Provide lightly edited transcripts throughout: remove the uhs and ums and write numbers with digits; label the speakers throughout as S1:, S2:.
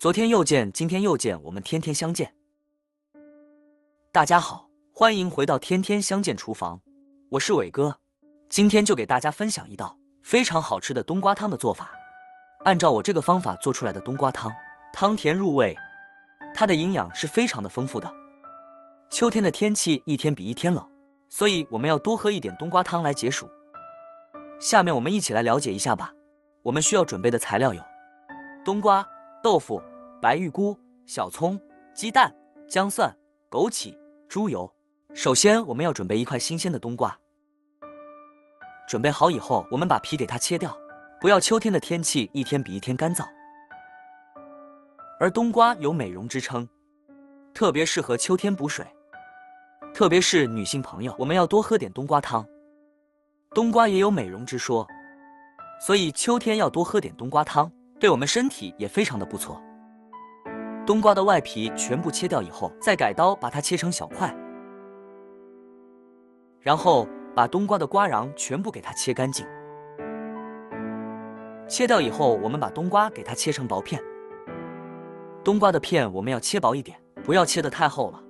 S1: 昨天又见，今天又见，我们天天相见。大家好，欢迎回到天天相见厨房，我是伟哥。今天就给大家分享一道非常好吃的冬瓜汤的做法。按照我这个方法做出来的冬瓜汤，汤甜入味，它的营养是非常的丰富的。秋天的天气一天比一天冷，所以我们要多喝一点冬瓜汤来解暑。下面我们一起来了解一下吧。我们需要准备的材料有冬瓜、豆腐、白玉菇、小葱、鸡蛋、姜蒜、枸杞、猪油。首先我们要准备一块新鲜的冬瓜。准备好以后，我们把皮给它切掉，不要秋天的天气一天比一天干燥。而冬瓜有美容之称，特别适合秋天补水，特别是女性朋友，我们要多喝点冬瓜汤。冬瓜也有美容之说，所以秋天要多喝点冬瓜汤，对我们身体也非常的不错。冬瓜的外皮全部切掉以后，再改刀把它切成小块，然后把冬瓜的瓜瓤全部给它切干净。切掉以后，我们把冬瓜给它切成薄片。冬瓜的片我们要切薄一点，不要切得太厚了。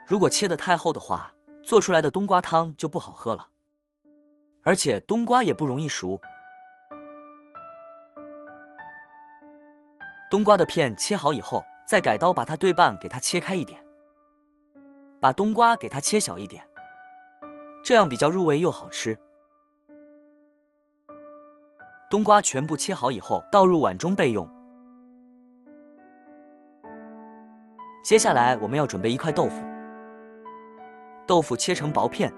S1: 如果切得太厚的话，做出来的冬瓜汤就不好喝了。而且冬瓜也不容易熟。冬瓜的片切好以后，再改刀把它对半给它切开一点，把冬瓜给它切小一点，这样比较入味又好吃。冬瓜全部切好以后，倒入碗中备用。接下来我们要准备一块豆腐，豆腐切成薄片。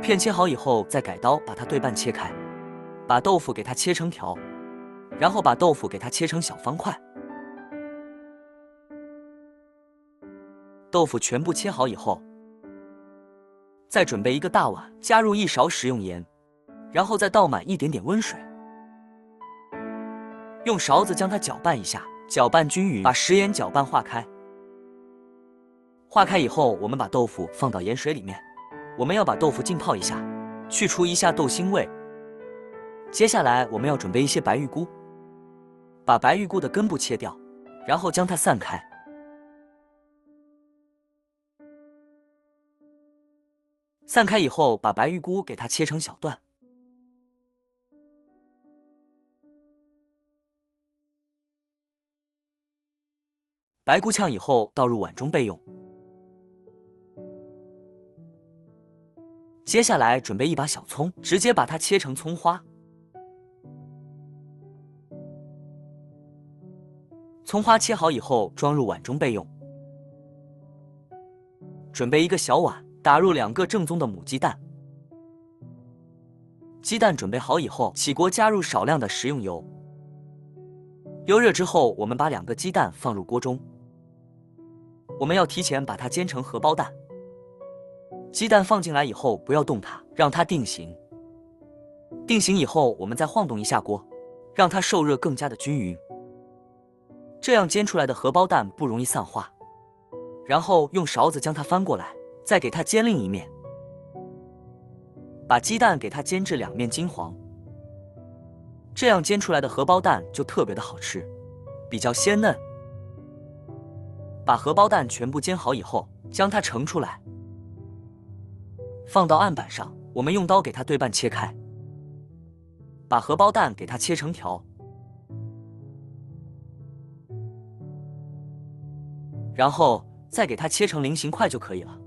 S1: 片切好以后，再改刀把它对半切开，把豆腐给它切成条，然后把豆腐给它切成小方块。豆腐全部切好以后，再准备一个大碗，加入1勺食用盐，然后再倒满一点点温水，用勺子将它搅拌一下，搅拌均匀，把食盐搅拌化开。化开以后，我们把豆腐放到盐水里面。我们要把豆腐浸泡一下，去除一下豆腥味。接下来我们要准备一些白玉菇，把白玉菇的根部切掉，然后将它散开。散开以后，把白玉菇给它切成小段。白菇炝以后倒入碗中备用。接下来准备一把小葱，直接把它切成葱花。葱花切好以后装入碗中备用。准备一个小碗，打入2个正宗的母鸡蛋。鸡蛋准备好以后，起锅加入少量的食用油。油热之后，我们把2个鸡蛋放入锅中。我们要提前把它煎成荷包蛋。鸡蛋放进来以后，不要动它，让它定型。定型以后，我们再晃动一下锅，让它受热更加的均匀。这样煎出来的荷包蛋不容易散化。然后用勺子将它翻过来，再给它煎另一面。把鸡蛋给它煎至2面金黄，这样煎出来的荷包蛋就特别的好吃，比较鲜嫩。把荷包蛋全部煎好以后，将它盛出来。放到案板上，我们用刀给它对半切开，把荷包蛋给它切成条，然后再给它切成菱形块就可以了。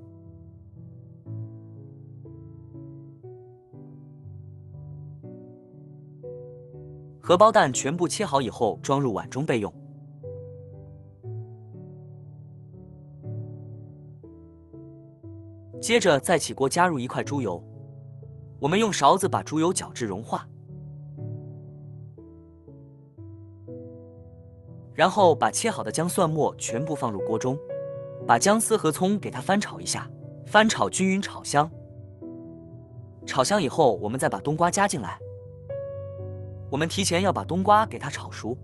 S1: 荷包蛋全部切好以后，装入碗中备用。接着再起锅加入1块猪油，我们用勺子把猪油搅至融化，然后把切好的姜蒜末全部放入锅中，把姜丝和葱给它翻炒一下，翻炒均匀，炒香。炒香以后，我们再把冬瓜加进来。我们提前要把冬瓜给它炒熟。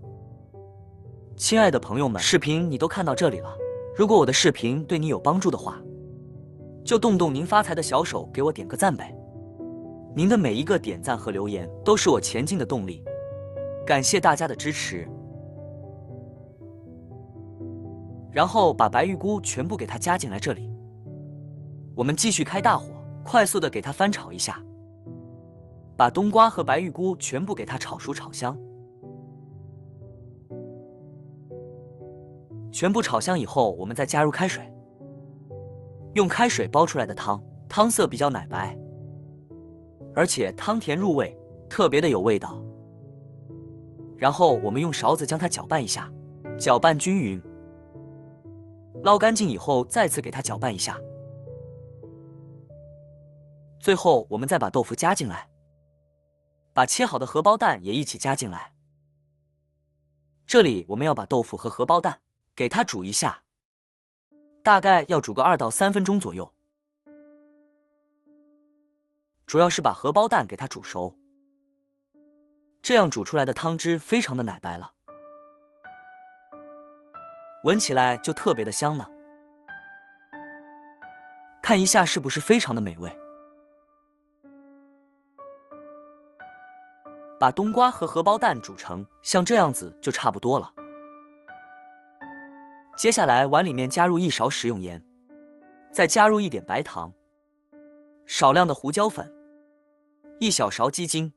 S1: 亲爱的朋友们，视频你都看到这里了，如果我的视频对你有帮助的话，就动动您发财的小手给我点个赞呗。您的每一个点赞和留言都是我前进的动力，感谢大家的支持。然后把白玉菇全部给它加进来这里，我们继续开大火，快速的给它翻炒一下，把冬瓜和白玉菇全部给它炒熟炒香。全部炒香以后，我们再加入开水，用开水煲出来的汤，汤色比较奶白，而且汤甜入味，特别的有味道。然后我们用勺子将它搅拌一下，搅拌均匀。捞干净以后，再次给它搅拌一下。最后，我们再把豆腐加进来，把切好的荷包蛋也一起加进来。这里我们要把豆腐和荷包蛋给它煮一下，大概要煮个2到3分钟左右。主要是把荷包蛋给它煮熟，这样煮出来的汤汁非常的奶白了。闻起来就特别的香呢，看一下是不是非常的美味。把冬瓜和荷包蛋煮成像这样子就差不多了。接下来碗里面加入1勺食用盐，再加入一点白糖，少量的胡椒粉，1小勺鸡精，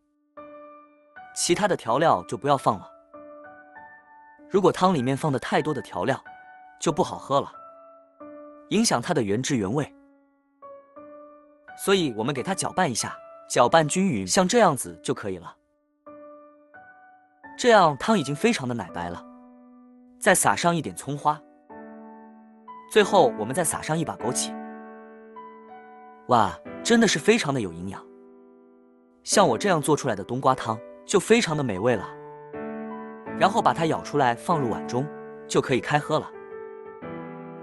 S1: 其他的调料就不要放了。如果汤里面放的太多的调料，就不好喝了，影响它的原汁原味。所以我们给它搅拌一下，搅拌均匀，像这样子就可以了。这样汤已经非常的奶白了。再撒上一点葱花，最后我们再撒上一把枸杞。哇，真的是非常的有营养。像我这样做出来的冬瓜汤就非常的美味了。然后把它舀出来放入碗中，就可以开喝了。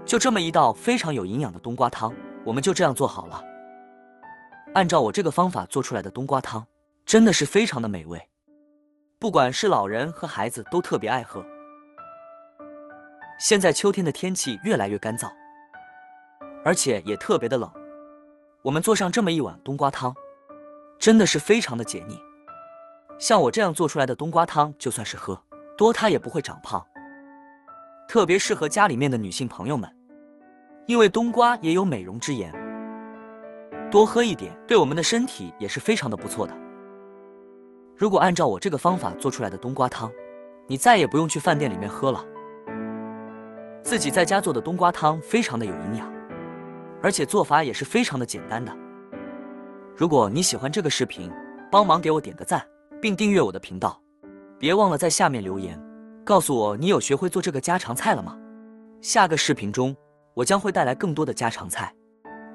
S1: 就这么一道非常有营养的冬瓜汤，我们就这样做好了。按照我这个方法做出来的冬瓜汤，真的是非常的美味，不管是老人和孩子都特别爱喝。现在秋天的天气越来越干燥，而且也特别的冷，我们做上这么一碗冬瓜汤，真的是非常的解腻。像我这样做出来的冬瓜汤，就算是喝多它也不会长胖，特别适合家里面的女性朋友们，因为冬瓜也有美容之言，多喝一点对我们的身体也是非常的不错的。如果按照我这个方法做出来的冬瓜汤，你再也不用去饭店里面喝了，自己在家做的冬瓜汤非常的有营养，而且做法也是非常的简单的。如果你喜欢这个视频，帮忙给我点个赞，并订阅我的频道，别忘了在下面留言，告诉我你有学会做这个家常菜了吗？下个视频中，我将会带来更多的家常菜。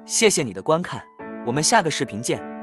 S1: 谢谢你的观看，我们下个视频见。